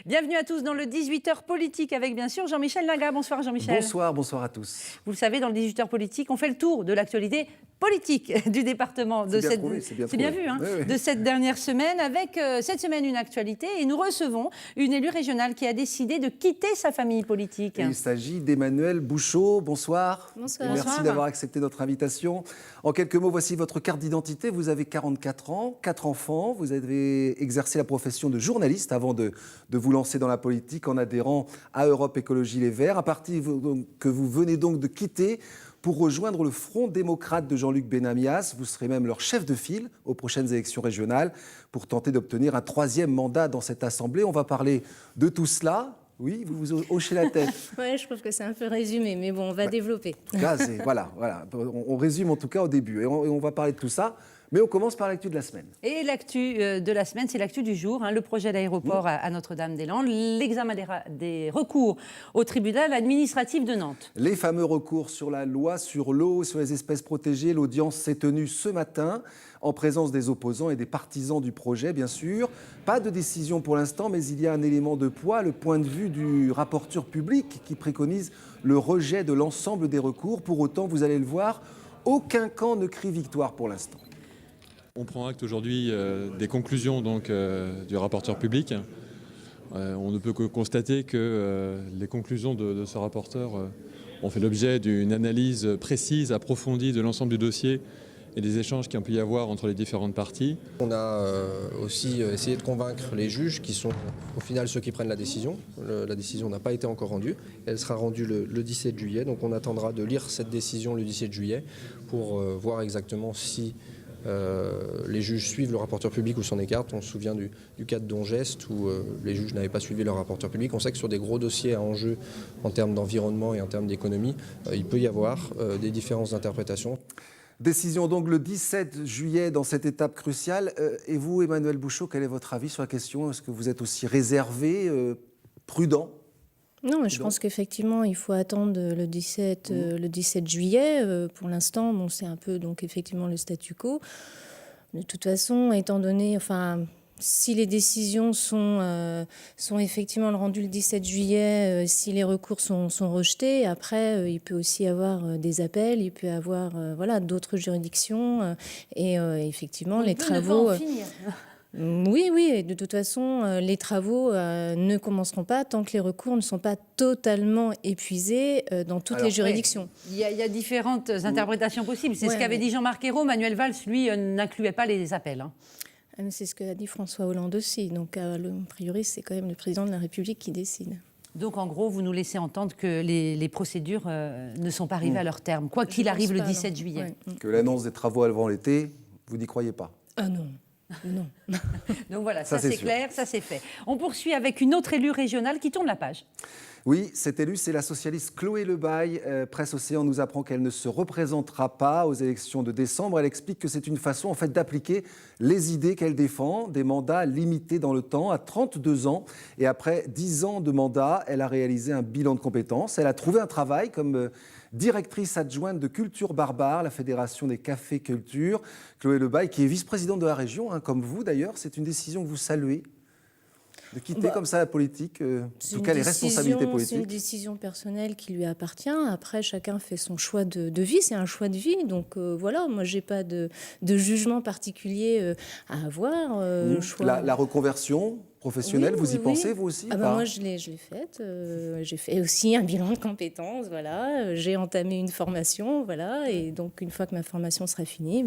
Bienvenue à tous dans le 18h politique avec bien sûr Jean-Michel Laga. Bonsoir Jean-Michel. Bonsoir à tous. Vous le savez, dans le 18h politique, on fait le tour de l'actualité politique du département de cette de cette dernière semaine avec cette semaine une actualité et nous recevons une élue régionale qui a décidé de quitter sa famille politique. Et il s'agit d'Emmanuelle Bouchot. Bonsoir. Bonsoir. Merci d'avoir accepté notre invitation. En quelques mots, voici votre carte d'identité. Vous avez 44 ans, 4 enfants. Vous avez exercé la profession de journaliste avant de vous lancer dans la politique en adhérant à Europe Écologie Les Verts, un parti que vous venez donc de quitter pour rejoindre le Front démocrate de Jean-Luc Benamias. Vous serez même leur chef de file aux prochaines élections régionales pour tenter d'obtenir un 3e mandat dans cette assemblée. On va parler de tout cela. Oui, vous hochez la tête. Oui, je trouve que c'est un peu résumé, mais bon, on va développer. En tout cas, voilà. On résume en tout cas au début et on va parler de tout ça. Mais on commence par l'actu de la semaine. Et l'actu de la semaine, c'est l'actu du jour. Le projet d'aéroport à Notre-Dame-des-Landes, l'examen des recours au tribunal administratif de Nantes. Les fameux recours sur la loi sur l'eau, sur les espèces protégées. L'audience s'est tenue ce matin en présence des opposants et des partisans du projet, bien sûr. Pas de décision pour l'instant, mais il y a un élément de poids, le point de vue du rapporteur public qui préconise le rejet de l'ensemble des recours. Pour autant, vous allez le voir, aucun camp ne crie victoire pour l'instant. On prend acte aujourd'hui des conclusions du rapporteur public. On ne peut que constater que les conclusions de ce rapporteur ont fait l'objet d'une analyse précise, approfondie de l'ensemble du dossier et des échanges qu'il y a pu y avoir entre les différentes parties. On a aussi essayé de convaincre les juges qui sont au final ceux qui prennent la décision. La décision n'a pas été encore rendue. Elle sera rendue le 17 juillet. Donc on attendra de lire cette décision le 17 juillet pour voir exactement si les juges suivent le rapporteur public ou s'en écartent. On se souvient du cas de Dongest où les juges n'avaient pas suivi leur rapporteur public. On sait que sur des gros dossiers à enjeu en termes d'environnement et en termes d'économie, il peut y avoir des différences d'interprétation. Décision donc le 17 juillet dans cette étape cruciale. Et vous, Emmanuelle Bouchot, quel est votre avis sur la question? Est-ce que vous êtes aussi réservé, prudent? Non, je pense qu'effectivement, il faut attendre le 17 juillet. Pour l'instant, bon, c'est un peu donc effectivement le statu quo. De toute façon, étant donné, si les décisions sont effectivement rendues le 17 juillet, si les recours sont rejetés, après, il peut aussi y avoir des appels, il peut y avoir d'autres juridictions et effectivement les travaux. Oui, et de toute façon, les travaux ne commenceront pas tant que les recours ne sont pas totalement épuisés dans toutes les juridictions. Il y a différentes interprétations possibles. C'est ce qu'avait dit Jean-Marc Ayrault. Manuel Valls, lui, n'incluait pas les appels. C'est ce qu'a dit François Hollande aussi. Donc, a priori, c'est quand même le président de la République qui décide. Donc, en gros, vous nous laissez entendre que les procédures ne sont pas arrivées à leur terme, quoi qu'il arrive le 17 juillet. Ouais. Que l'annonce des travaux avant l'été, vous n'y croyez pas? Ah non. Non. Donc voilà, ça c'est clair, ça c'est fait. On poursuit avec une autre élue régionale qui tourne la page. Oui, cette élue, c'est la socialiste Chloé Lebaille. Presse Océan nous apprend qu'elle ne se représentera pas aux élections de décembre. Elle explique que c'est une façon en fait d'appliquer les idées qu'elle défend, des mandats limités dans le temps à 32 ans. Et après 10 ans de mandat, elle a réalisé un bilan de compétences. Elle a trouvé un travail comme directrice adjointe de Culture Barbare, la Fédération des cafés culture. Chloé Lebaille, qui est vice-présidente de la région, comme vous d'ailleurs, c'est une décision que vous saluez, de quitter comme ça la politique, en tout cas les responsabilités politiques. C'est une décision personnelle qui lui appartient. Après, chacun fait son choix de vie, c'est un choix de vie. Donc voilà, moi, j'ai pas de jugement particulier à avoir. La reconversion professionnelle, vous y pensez, vous aussi? Moi, je l'ai faite. J'ai fait aussi un bilan de compétences, voilà. J'ai entamé une formation, voilà. Et donc, une fois que ma formation sera finie,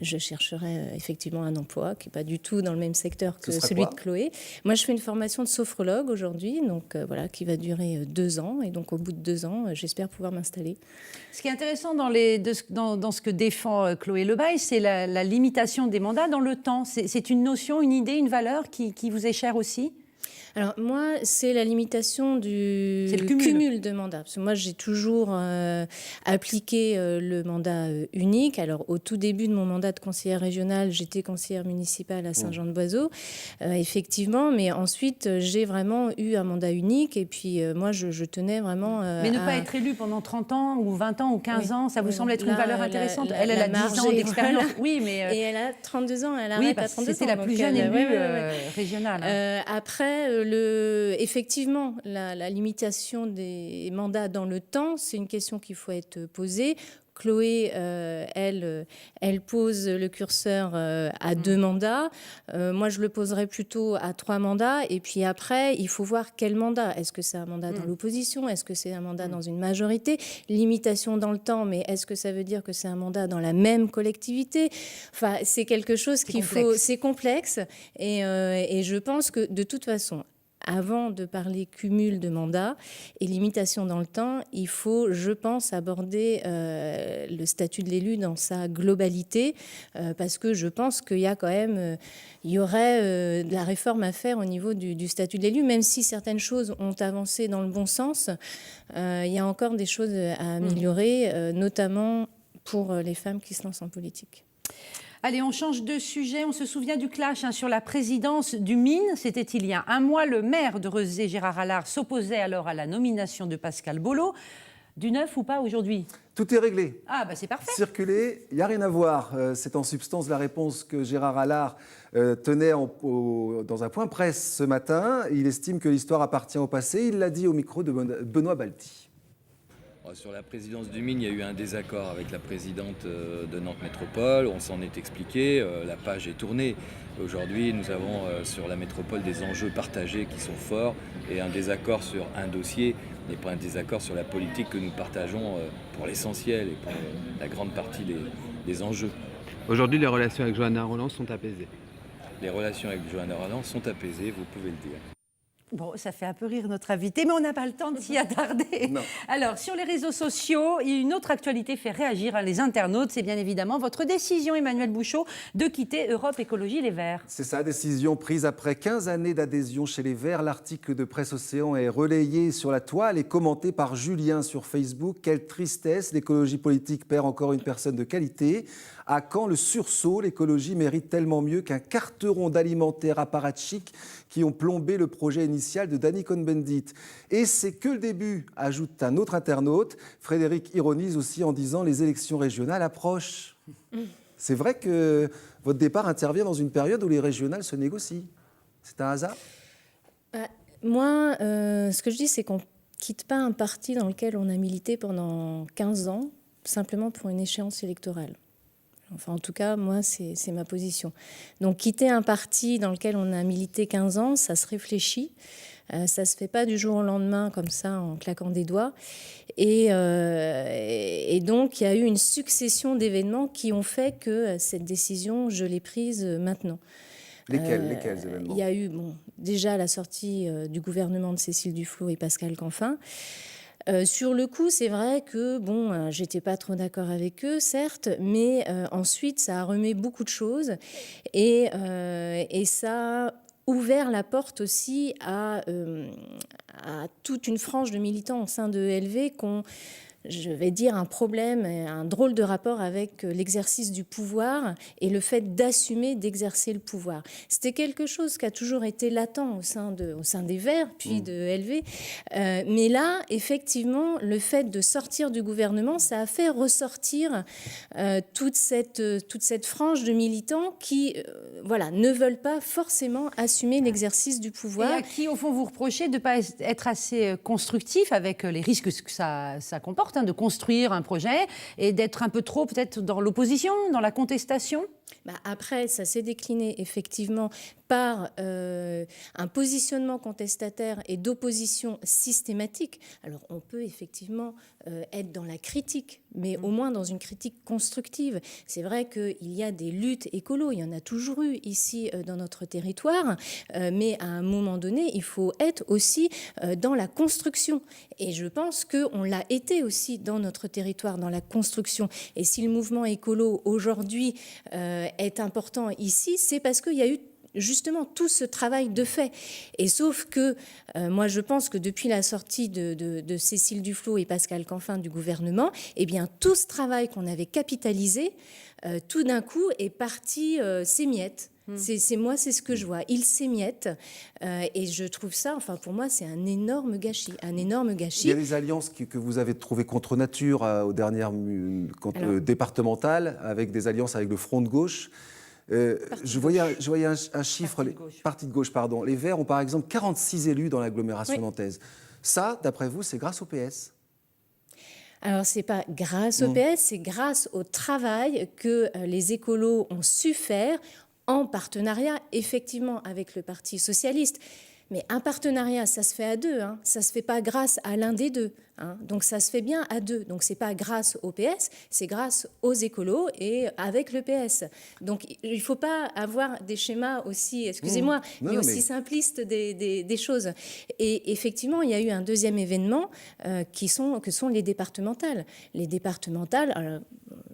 je chercherai effectivement un emploi qui n'est pas du tout dans le même secteur que celui de Chloé. Moi, je fais une formation de sophrologue aujourd'hui, donc qui va durer 2 ans. Et donc, au bout de 2 ans, j'espère pouvoir m'installer. Ce qui est intéressant dans ce que défend Chloé Lebaille, c'est la limitation des mandats dans le temps. C'est une notion, une idée, une valeur qui vous est chère aussi? Alors moi, c'est la limitation du cumul de mandats. Parce que moi, j'ai toujours appliqué le mandat unique. Alors au tout début de mon mandat de conseillère régionale, j'étais conseillère municipale à Saint-Jean-de-Boiseau, effectivement. Mais ensuite, j'ai vraiment eu un mandat unique. Et puis moi, je tenais vraiment Mais ne pas être élue pendant 30 ans ou 20 ans ou 15 ans, ça vous semble être une valeur intéressante? Elle a 10 ans d'expérience. Oui, mais et elle a 32 ans. Elle arrête à 32 ans. C'était la plus jeune élue régionale. Après, effectivement, la limitation des mandats dans le temps, c'est une question qu'il faut être posée. Chloé, elle pose le curseur à 2 mandats. Moi, je le poserais plutôt à 3 mandats. Et puis après, il faut voir quel mandat. Est-ce que c'est un mandat dans l'opposition? Est-ce que c'est un mandat dans une majorité? Limitation dans le temps, mais est-ce que ça veut dire que c'est un mandat dans la même collectivité? Enfin, c'est quelque chose qu'il faut... C'est complexe. Et je pense que, de toute façon, avant de parler cumul de mandats et limitation dans le temps, il faut, je pense, aborder le statut de l'élu dans sa globalité, parce que je pense qu'il y a quand même, il y aurait de la réforme à faire au niveau du statut de l'élu, même si certaines choses ont avancé dans le bon sens, il y a encore des choses à améliorer, notamment pour les femmes qui se lancent en politique. Allez, on change de sujet. On se souvient du clash sur la présidence du MINE. C'était il y a un mois. Le maire de Rezé, Gérard Allard, s'opposait alors à la nomination de Pascal Bolo. Du neuf ou pas aujourd'hui? Tout est réglé. Ah, bah c'est parfait. Circuler, il n'y a rien à voir. C'est en substance la réponse que Gérard Allard tenait dans un point presse ce matin. Il estime que l'histoire appartient au passé. Il l'a dit au micro de Benoît Balti. Sur la présidence du MINE, il y a eu un désaccord avec la présidente de Nantes Métropole. On s'en est expliqué, la page est tournée. Aujourd'hui, nous avons sur la métropole des enjeux partagés qui sont forts et un désaccord sur un dossier, mais pas un désaccord sur la politique que nous partageons pour l'essentiel et pour la grande partie des enjeux. Aujourd'hui, les relations avec Johanna Rolland sont apaisées. Les relations avec Johanna Rolland sont apaisées, vous pouvez le dire. Bon, ça fait un peu rire notre invité, mais on n'a pas le temps de s'y attarder. Non. Alors, sur les réseaux sociaux, une autre actualité fait réagir les internautes. C'est bien évidemment votre décision, Emmanuel Bouchot, de quitter Europe Écologie Les Verts. C'est sa décision prise après 15 années d'adhésion chez les Verts. L'article de Presse Océan est relayé sur la toile et commenté par Julien sur Facebook. Quelle tristesse, l'écologie politique perd encore une personne de qualité. À quand le sursaut? L'écologie mérite tellement mieux qu'un carteron d'alimentaires apparatchiks qui ont plombé le projet initial de Danny Cohn-Bendit. Et c'est que le début, ajoute un autre internaute. Frédéric ironise aussi en disant « les élections régionales approchent ». C'est vrai que votre départ intervient dans une période où les régionales se négocient. C'est un hasard? Moi, ce que je dis, c'est qu'on ne quitte pas un parti dans lequel on a milité pendant 15 ans, simplement pour une échéance électorale. Enfin, en tout cas, moi, c'est ma position. Donc, quitter un parti dans lequel on a milité 15 ans, ça se réfléchit. Ça ne se fait pas du jour au lendemain, comme ça, en claquant des doigts. Et donc, il y a eu une succession d'événements qui ont fait que cette décision, je l'ai prise maintenant. Lesquels événements? Il y a eu, déjà, la sortie du gouvernement de Cécile Duflot et Pascal Canfin. Sur le coup, c'est vrai que, j'étais pas trop d'accord avec eux, certes, mais ensuite, ça a remis beaucoup de choses et ça a ouvert la porte aussi à toute une frange de militants au sein de ELV qu'on, je vais dire, un problème, un drôle de rapport avec l'exercice du pouvoir et le fait d'assumer d'exercer le pouvoir. C'était quelque chose qui a toujours été latent au sein des Verts, puis de LV. Mais là, effectivement, le fait de sortir du gouvernement, ça a fait ressortir toute cette frange de militants qui ne veulent pas forcément assumer l'exercice du pouvoir. Et à qui, au fond, vous reprochez de ne pas être assez constructif avec les risques que ça comporte, de construire un projet et d'être un peu trop peut-être dans l'opposition, dans la contestation? Après, ça s'est décliné effectivement par un positionnement contestataire et d'opposition systématique. Alors, on peut effectivement être dans la critique, mais au moins dans une critique constructive. C'est vrai qu'il y a des luttes écolo, il y en a toujours eu ici dans notre territoire, mais à un moment donné, il faut être aussi dans la construction. Et je pense qu'on l'a été aussi dans notre territoire, dans la construction. Et si le mouvement écolo aujourd'hui est important ici, c'est parce qu'il y a eu justement tout ce travail de fait. Et sauf que moi, je pense que depuis la sortie de Cécile Duflot et Pascal Canfin du gouvernement, tout ce travail qu'on avait capitalisé, tout d'un coup est parti s'émiette. C'est ce que je vois. Il s'émiette et je trouve ça, pour moi, c'est un énorme gâchis. Il y a des alliances que vous avez trouvées contre nature aux dernières départementales, avec des alliances avec le Front de gauche. Je voyais un chiffre, parti de gauche, pardon. Les Verts ont par exemple 46 élus dans l'agglomération nantaise. Ça, d'après vous, c'est grâce au PS ? Alors, ce n'est pas grâce au PS, c'est grâce au travail que les écolos ont su faire en partenariat, effectivement, avec le Parti socialiste. Mais un partenariat, ça se fait à deux, hein. Ça ne se fait pas grâce à l'un des deux. Hein. Donc ça se fait bien à deux. Donc ce n'est pas grâce au PS, c'est grâce aux écolos et avec le PS. Donc il ne faut pas avoir des schémas aussi, excusez-moi, mais aussi simplistes des choses. Et effectivement, il y a eu un deuxième événement que sont les départementales. Les départementales, alors,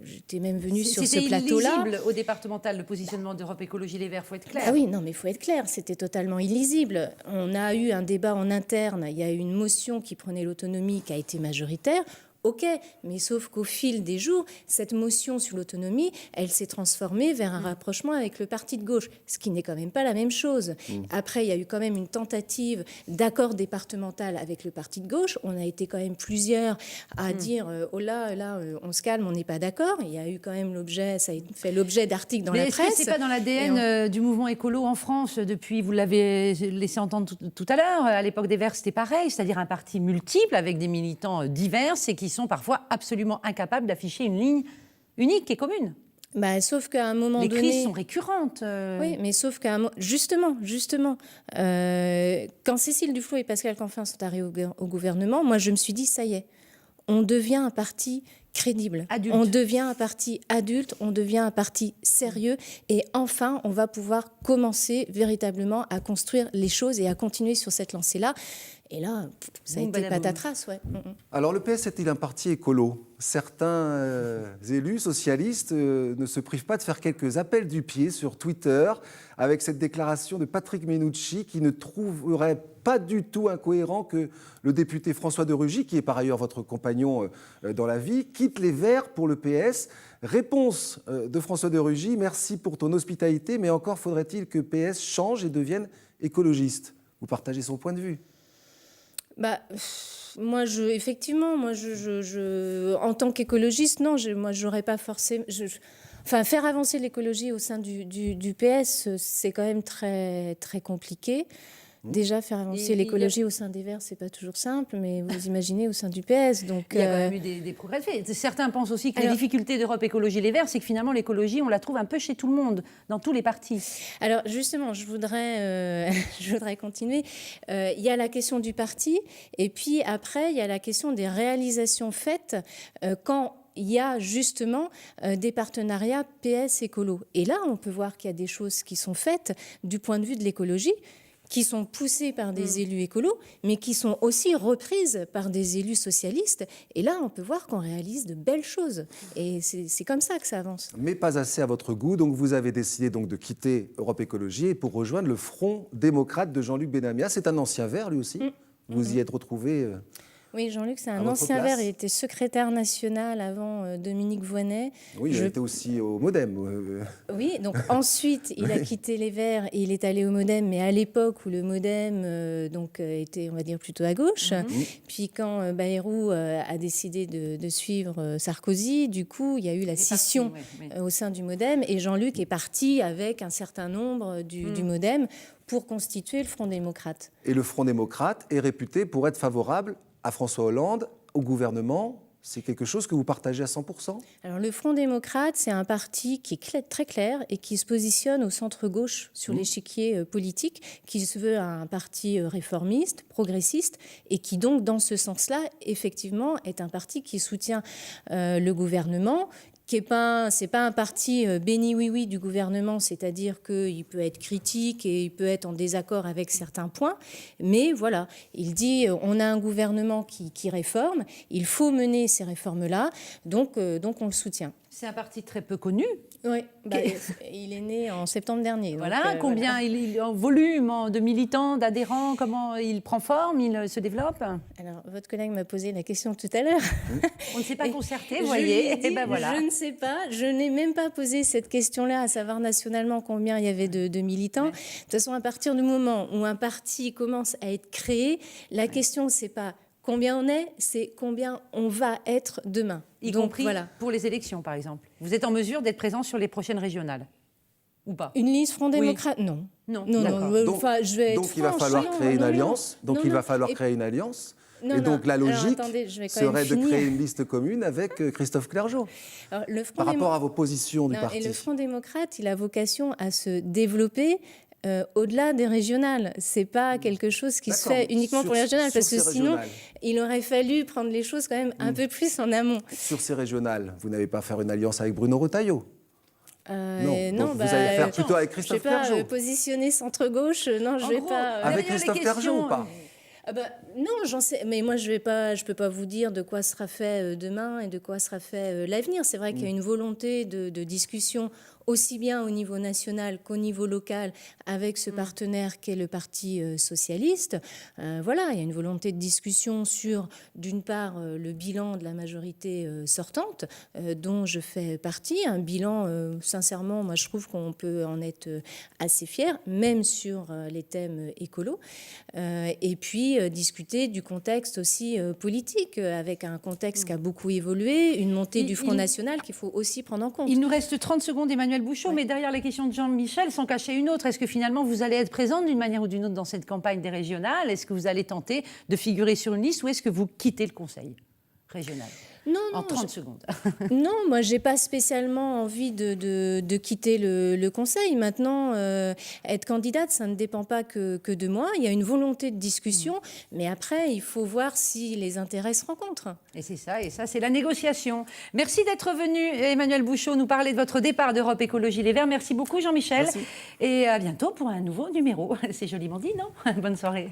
j'étais même venue sur ce plateau-là. C'était illisible au départemental, le positionnement d'Europe Écologie Les Verts, il faut être clair. Ah oui, non, mais il faut être clair, c'était totalement illisible. On a eu un débat en interne, il y a eu une motion qui prenait l'autonomie qui a été majoritaire. Ok, mais sauf qu'au fil des jours, cette motion sur l'autonomie, elle s'est transformée vers un rapprochement avec le parti de gauche, ce qui n'est quand même pas la même chose. Après, il y a eu quand même une tentative d'accord départemental avec le parti de gauche. On a été quand même plusieurs à dire oh là, on se calme, on n'est pas d'accord. Il y a eu quand même l'objet, ça a fait l'objet d'articles dans la presse. Mais est-ce que c'est pas dans l'ADN du mouvement écolo en France depuis, vous l'avez laissé entendre tout à l'heure, à l'époque des Verts, c'était pareil, c'est-à-dire un parti multiple avec des militants divers et qui sont parfois absolument incapables d'afficher une ligne unique et commune. Sauf qu'à un moment donné... Les crises sont récurrentes. Oui, mais sauf qu'à un moment... Justement, quand Cécile Duflot et Pascal Canfin sont arrivés au gouvernement, moi je me suis dit, ça y est, on devient un parti crédible. Adulte. On devient un parti adulte, on devient un parti sérieux et enfin, on va pouvoir commencer véritablement à construire les choses et à continuer sur cette lancée-là. Et là, ça a été patatras, ouais. Alors, le PS est-il un parti écolo ? Certains élus socialistes ne se privent pas de faire quelques appels du pied sur Twitter avec cette déclaration de Patrick Mennucci qui ne trouverait pas du tout incohérent que le député François de Rugy, qui est par ailleurs votre compagnon dans la vie, quitte les Verts pour le PS. Réponse de François de Rugy: merci pour ton hospitalité, mais encore faudrait-il que PS change et devienne écologiste. Vous partagez son point de vue ? Moi, effectivement, en tant qu'écologiste, non, moi, j'aurais pas forcément... faire avancer l'écologie au sein du PS, c'est quand même très, très compliqué. Déjà, faire avancer l'écologie au sein des Verts, c'est pas toujours simple, mais vous imaginez au sein du PS. Donc, il y a quand même eu des progrès faits. Certains pensent aussi que les difficultés d'Europe Écologie Les Verts, c'est que finalement l'écologie, on la trouve un peu chez tout le monde, dans tous les partis. Alors justement, je voudrais continuer. Il y a la question du parti, et puis après, il y a la question des réalisations faites quand il y a justement des partenariats PS-écolo. Et là, on peut voir qu'il y a des choses qui sont faites du point de vue de l'écologie, qui sont poussées par des élus écolos, mais qui sont aussi reprises par des élus socialistes. Et là, on peut voir qu'on réalise de belles choses. Et c'est comme ça que ça avance. Mais pas assez à votre goût. Donc vous avez décidé donc de quitter Europe Écologie pour rejoindre le Front démocrate de Jean-Luc Benamia. C'est un ancien Vert, lui aussi. Vous y êtes retrouvé Oui, Jean-Luc, c'est un ancien Vert. Il était secrétaire national avant Dominique Voynet. Oui, il était aussi au Modem. Oui, donc ensuite, il a quitté les Verts et il est allé au Modem, mais à l'époque où le Modem était, on va dire, plutôt à gauche. Puis quand Bayrou a décidé de suivre Sarkozy, du coup, il y a eu la scission au sein du Modem et Jean-Luc est parti avec un certain nombre du Modem pour constituer le Front démocrate. Et le Front démocrate est réputé pour être favorable à François Hollande, au gouvernement. C'est quelque chose que vous partagez à 100%? Alors, le Front démocrate, c'est un parti qui est très clair et qui se positionne au centre-gauche sur l'échiquier politique, qui se veut un parti réformiste, progressiste, et qui donc, dans ce sens-là, effectivement, est un parti qui soutient le gouvernement, c'est pas un parti béni oui-oui du gouvernement, c'est-à-dire qu'il peut être critique et il peut être en désaccord avec certains points, mais voilà, il dit on a un gouvernement qui réforme, il faut mener ces réformes-là, donc on le soutient. C'est un parti très peu connu. Oui, il est né en septembre dernier. Voilà, donc, combien il en volume de militants, d'adhérents, comment il prend forme, il se développe? Alors, votre collègue m'a posé la question tout à l'heure. On ne s'est pas concerté, vous voyez. Dit, voilà. Je ne sais pas, je n'ai même pas posé cette question-là, à savoir nationalement combien il y avait de militants. De toute façon, à partir du moment où un parti commence à être créé, la question, c'est pas combien on est, c'est combien on va être demain. Y compris pour les élections, par exemple. Vous êtes en mesure d'être présent sur les prochaines régionales? Ou pas? Une liste Front démocrate, oui. Non. Non. Donc, je vais être donc il va falloir créer une alliance. Donc il va falloir créer une alliance. Et donc la logique serait de créer une liste commune avec Christophe Clergeau. Par rapport à vos positions du parti. Et le Front démocrate, il a vocation à se développer au-delà des régionales. C'est pas quelque chose qui se fait uniquement pour les régionales, parce que sinon, il aurait fallu prendre les choses quand même un peu plus en amont. Sur ces régionales, vous n'avez pas faire une alliance avec Bruno Retailleau? Non, vous allez faire plutôt avec Christophe Clergeau. Je ne vais pas positionner centre-gauche. Non, je ne vais pas. Avec Christophe Clergeau ou pas? Non, j'en sais, mais moi je peux pas vous dire de quoi sera fait demain et de quoi sera fait l'avenir. C'est vrai qu'il y a une volonté de discussion aussi bien au niveau national qu'au niveau local avec ce partenaire qu'est le Parti socialiste. Voilà, il y a une volonté de discussion sur, d'une part, le bilan de la majorité sortante, dont je fais partie. Un bilan, sincèrement, moi je trouve qu'on peut en être assez fier, même sur les thèmes écolos. Et puis discuter du contexte aussi politique, avec un contexte qui a beaucoup évolué, une montée du Front National qu'il faut aussi prendre en compte. Il nous reste 30 secondes, Emmanuel Bouchot, mais derrière la question de Jean-Michel, s'en cachait une autre. Est-ce que finalement vous allez être présente d'une manière ou d'une autre dans cette campagne des régionales? Est-ce que vous allez tenter de figurer sur une liste ou est-ce que vous quittez le Conseil régional? Non, en 30 secondes. Non, moi, j'ai pas spécialement envie de quitter le Conseil. Maintenant, être candidate, ça ne dépend pas que de moi. Il y a une volonté de discussion, mais après, il faut voir si les intérêts se rencontrent. Et ça, c'est la négociation. Merci d'être venu, Emmanuel Bouchot, nous parler de votre départ d'Europe Écologie Les Verts. Merci beaucoup, Jean-Michel. Et à bientôt pour un nouveau numéro. C'est joliment dit, non? Bonne soirée.